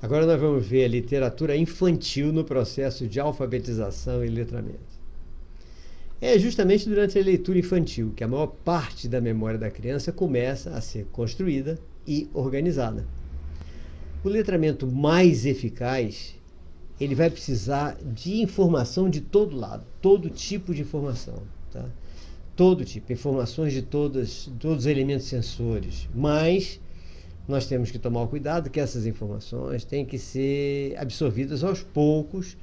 Agora nós vamos ver a literatura infantil no processo de alfabetização e letramento. É justamente durante a leitura infantil que a maior parte da memória da criança começa a ser construída e organizada. O letramento mais eficaz, ele vai precisar de informação de todo lado, todo tipo de informação, tá? Todo tipo, informações de todos os elementos sensores, mas nós temos que tomar o cuidado que essas informações têm que ser absorvidas aos poucos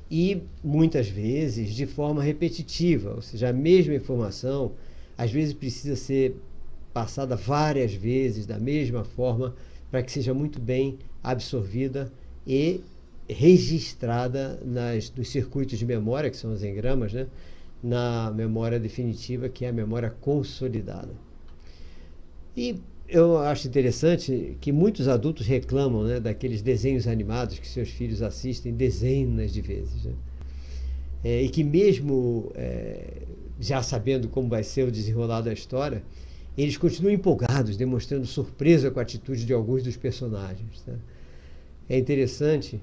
e muitas vezes de forma repetitiva, ou seja, a mesma informação às vezes precisa ser passada várias vezes da mesma forma para que seja muito bem absorvida e registrada nos circuitos de memória, que são os engramas, né? Na memória definitiva, que é a memória consolidada. E eu acho interessante que muitos adultos reclamam, né, daqueles desenhos animados que seus filhos assistem dezenas de vezes, né? E que mesmo já sabendo como vai ser o desenrolar da história, eles continuam empolgados, demonstrando surpresa com a atitude de alguns dos personagens, tá? É interessante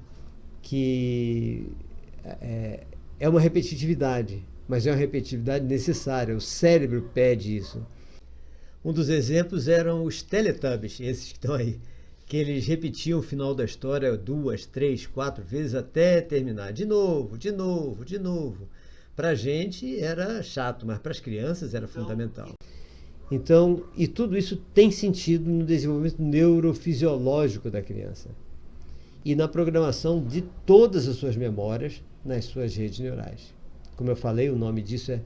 que é uma repetitividade, mas é uma repetitividade necessária. O cérebro pede isso. Um dos exemplos eram os Teletubbies, esses que estão aí, que eles repetiam o final da história 2, 3, 4 vezes até terminar. De novo, de novo, de novo. Para a gente era chato, mas para as crianças era fundamental. Então, e tudo isso tem sentido no desenvolvimento neurofisiológico da criança e na programação de todas as suas memórias nas suas redes neurais. Como eu falei, o nome disso é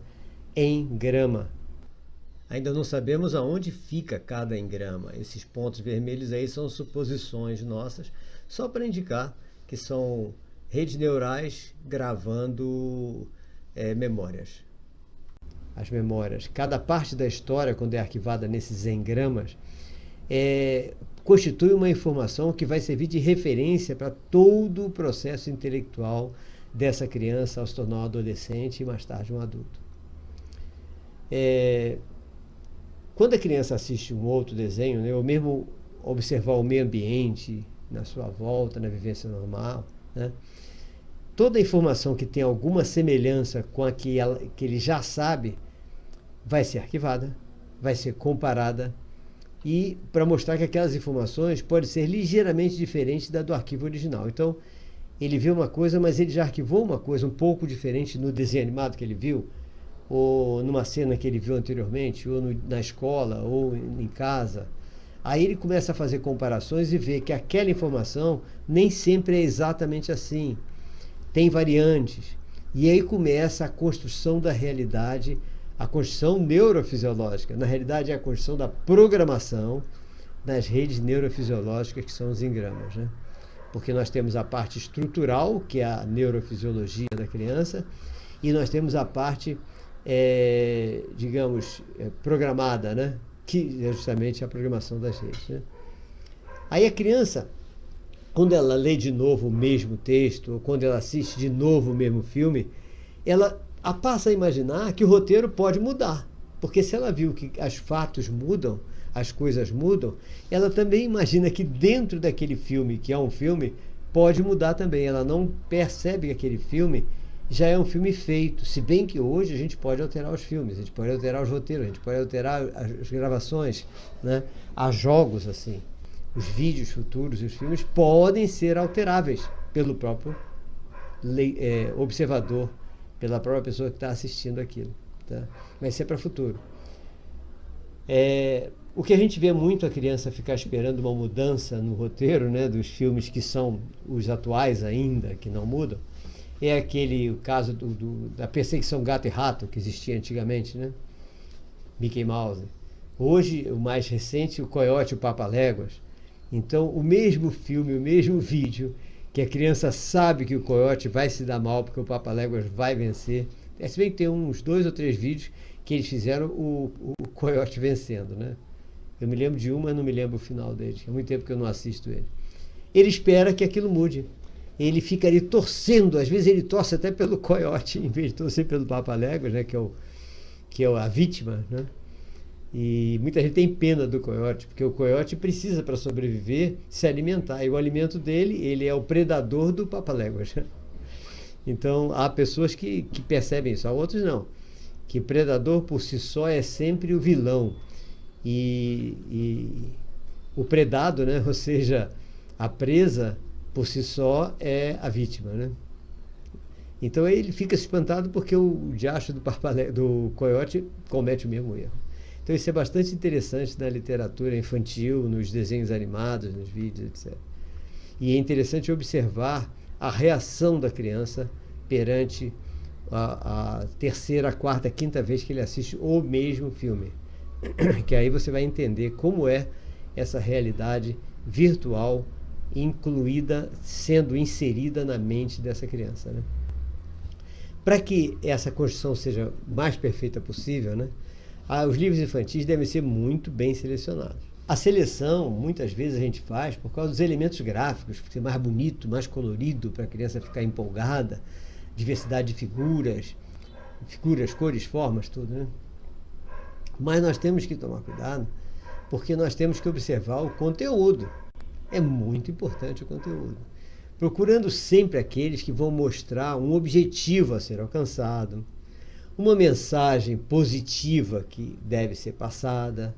engrama. Ainda não sabemos aonde fica cada engrama. Esses pontos vermelhos aí são suposições nossas, só para indicar que são redes neurais gravando memórias. As memórias, cada parte da história, quando é arquivada nesses engramas, constitui uma informação que vai servir de referência para todo o processo intelectual dessa criança ao se tornar um adolescente e mais tarde um adulto. Quando a criança assiste um outro desenho, né, ou mesmo observar o meio ambiente na sua volta, na vivência normal, né, toda a informação que tem alguma semelhança com a que ele já sabe vai ser arquivada, vai ser comparada, e para mostrar que aquelas informações podem ser ligeiramente diferentes da do arquivo original. Então, ele viu uma coisa, mas ele já arquivou uma coisa um pouco diferente no desenho animado que ele viu, ou numa cena que ele viu anteriormente, ou na escola, ou em casa. Aí ele começa a fazer comparações e vê que aquela informação nem sempre é exatamente assim. Tem variantes. E aí começa a construção da realidade, a construção neurofisiológica. Na realidade, é a construção da programação das redes neurofisiológicas, que são os engramas, né? Porque nós temos a parte estrutural, que é a neurofisiologia da criança, e nós temos a parte, programada, né? Que é justamente a programação das redes, né? Aí a criança, quando ela lê de novo o mesmo texto, ou quando ela assiste de novo o mesmo filme, ela passa a imaginar que o roteiro pode mudar. Porque se ela viu que os fatos mudam, as coisas mudam, ela também imagina que dentro daquele filme, que é um filme, pode mudar também. Ela não percebe que aquele filme já é um filme feito. Se bem que hoje a gente pode alterar os filmes, a gente pode alterar os roteiros, a gente pode alterar as gravações, né? Há jogos assim. Os vídeos futuros e os filmes podem ser alteráveis pelo próprio observador, pela própria pessoa que está assistindo aquilo, tá? Mas isso é para o futuro. O que a gente vê muito a criança ficar esperando uma mudança no roteiro, né, dos filmes que são os atuais ainda, que não mudam, é o caso da perseguição gato e rato que existia antigamente, né? Mickey Mouse. Hoje, o mais recente, o Coiote e o Papaléguas. Então, o mesmo filme, o mesmo vídeo, que a criança sabe que o Coiote vai se dar mal porque o Papaléguas vai vencer. Se bem que tem uns 2 ou 3 vídeos que eles fizeram o Coiote vencendo, né? Eu me lembro de um, mas não me lembro o final dele. Há muito tempo que eu não assisto ele. Ele espera que aquilo mude. Ele fica ali torcendo, às vezes ele torce até pelo Coiote, em vez de torcer pelo Papaléguas, né? Que é a vítima, né? E muita gente tem pena do coiote, porque o coiote precisa, para sobreviver, se alimentar. E o alimento dele, ele é o predador do papaléguas. Então, há pessoas que percebem isso, há outros não. Que o predador, por si só, é sempre o vilão. E o predado, né? Ou seja, a presa, por si só, é a vítima, né? Então, ele fica espantado porque o diacho do coiote comete o mesmo erro. Então isso é bastante interessante na literatura infantil, nos desenhos animados, nos vídeos, etc. E é interessante observar a reação da criança perante a terceira, a quarta, a quinta vez que ele assiste o mesmo filme. Que aí você vai entender como é essa realidade virtual incluída, sendo inserida na mente dessa criança, né? Para que essa construção seja mais perfeita possível, né? Os livros infantis devem ser muito bem selecionados. A seleção, muitas vezes, a gente faz por causa dos elementos gráficos, para ser mais bonito, mais colorido, para a criança ficar empolgada, diversidade de figuras, cores, formas, tudo, né? Mas nós temos que tomar cuidado, porque nós temos que observar o conteúdo. É muito importante o conteúdo. Procurando sempre aqueles que vão mostrar um objetivo a ser alcançado, uma mensagem positiva que deve ser passada,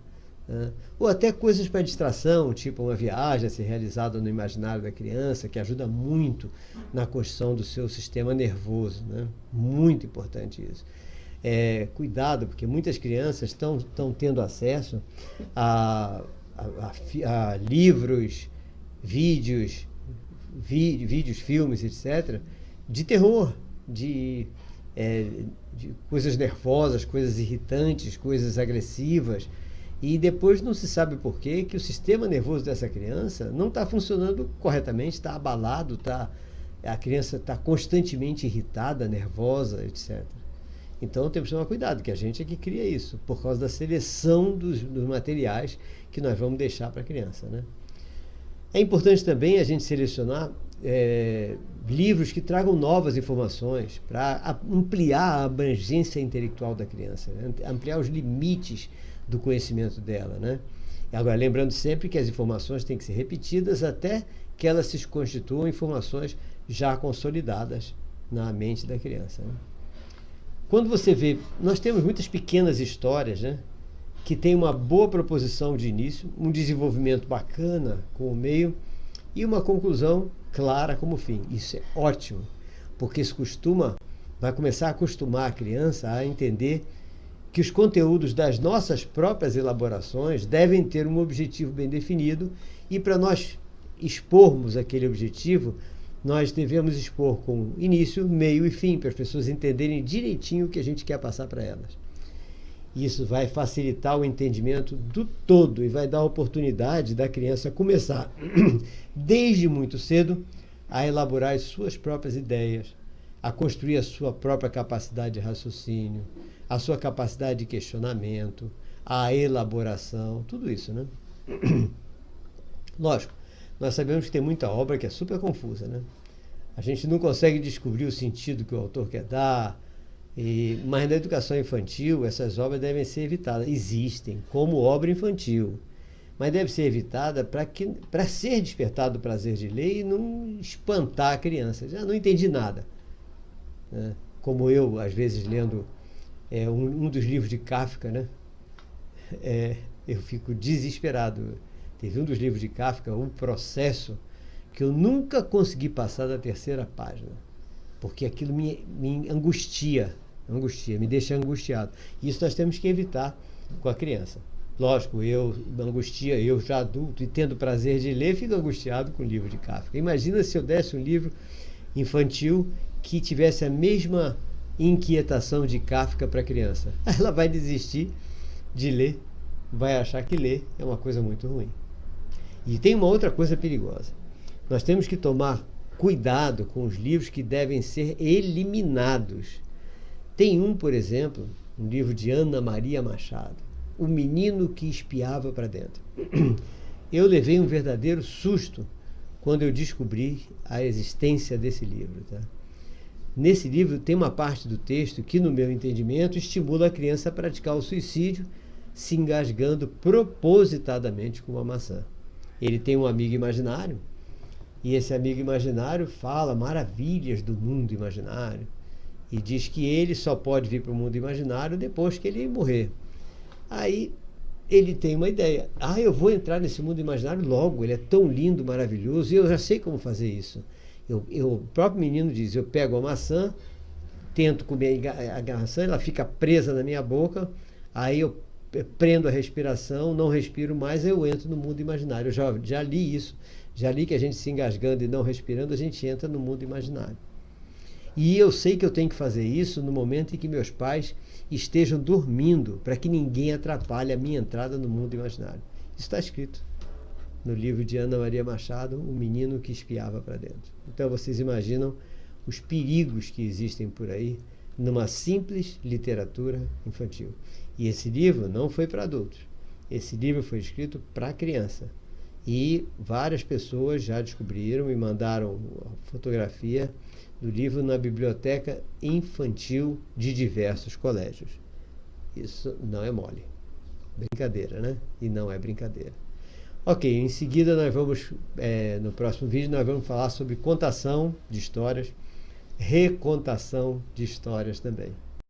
né? Ou até coisas para distração, tipo uma viagem a ser realizada no imaginário da criança, que ajuda muito na construção do seu sistema nervoso, né? Muito importante isso. Cuidado, porque muitas crianças estão tendo acesso a livros, vídeos, filmes, etc., de terror, de coisas nervosas, coisas irritantes, coisas agressivas, e depois não se sabe por quê que o sistema nervoso dessa criança não está funcionando corretamente, está abalado, a criança está constantemente irritada, nervosa, etc. Então temos que tomar cuidado, que a gente é que cria isso, por causa da seleção dos materiais que nós vamos deixar para a criança, né? É importante também a gente selecionar livros que tragam novas informações para ampliar a abrangência intelectual da criança, né? Ampliar os limites do conhecimento dela, né? Agora, lembrando sempre que as informações têm que ser repetidas até que elas se constituam informações já consolidadas na mente da criança, né? Quando você vê, nós temos muitas pequenas histórias, né, que tem uma boa proposição de início, um desenvolvimento bacana com o meio e uma conclusão clara como fim. Isso é ótimo, porque isso vai começar a acostumar a criança a entender que os conteúdos das nossas próprias elaborações devem ter um objetivo bem definido e para nós expormos aquele objetivo, nós devemos expor com início, meio e fim, para as pessoas entenderem direitinho o que a gente quer passar para elas. Isso vai facilitar o entendimento do todo e vai dar a oportunidade da criança começar, desde muito cedo, a elaborar as suas próprias ideias, a construir a sua própria capacidade de raciocínio, a sua capacidade de questionamento, a elaboração, tudo isso, né? Lógico, nós sabemos que tem muita obra que é super confusa, né? A gente não consegue descobrir o sentido que o autor quer dar, mas na educação infantil essas obras devem ser evitadas. Existem como obra infantil, mas deve ser evitada para ser despertado o prazer de ler e não espantar a criança. Já não entendi nada, né? Como eu, às vezes, lendo um dos livros de Kafka, né? Eu fico desesperado. Teve um dos livros de Kafka, O Processo, que eu nunca consegui passar da terceira página, porque aquilo me angustia, me deixa angustiado. Isso nós temos que evitar com a criança. Lógico, eu já adulto e tendo prazer de ler, fico angustiado com o livro de Kafka. Imagina se eu desse um livro infantil que tivesse a mesma inquietação de Kafka para a criança. Ela vai desistir de ler, vai achar que ler é uma coisa muito ruim. E tem uma outra coisa perigosa. Nós temos que tomar cuidado com os livros que devem ser eliminados. Tem por exemplo, um livro de Ana Maria Machado, O Menino que Espiava para Dentro. Eu levei um verdadeiro susto quando eu descobri a existência desse livro, tá? Nesse livro tem uma parte do texto que, no meu entendimento, estimula a criança a praticar o suicídio se engasgando propositadamente com uma maçã. Ele tem um amigo imaginário, e esse amigo imaginário fala maravilhas do mundo imaginário, e diz que ele só pode vir para o mundo imaginário depois que ele morrer. Aí ele tem uma ideia. Eu vou entrar nesse mundo imaginário logo, ele é tão lindo, maravilhoso, e eu já sei como fazer isso. O próprio menino diz, eu pego a maçã, tento comer a maçã, ela fica presa na minha boca, aí eu prendo a respiração, não respiro mais, eu entro no mundo imaginário. Eu já li isso, já li que a gente se engasgando e não respirando, a gente entra no mundo imaginário. E eu sei que eu tenho que fazer isso no momento em que meus pais estejam dormindo, para que ninguém atrapalhe a minha entrada no mundo imaginário. Isso está escrito no livro de Ana Maria Machado, O Menino que Espiava para Dentro. Então vocês imaginam os perigos que existem por aí numa simples literatura infantil. E esse livro não foi para adultos. Esse livro foi escrito para criança. E várias pessoas já descobriram e mandaram a fotografia do livro na biblioteca infantil de diversos colégios. Isso não é mole. Brincadeira, né? E não é brincadeira. Ok, em seguida nós vamos, no próximo vídeo, nós vamos falar sobre contação de histórias, recontação de histórias também.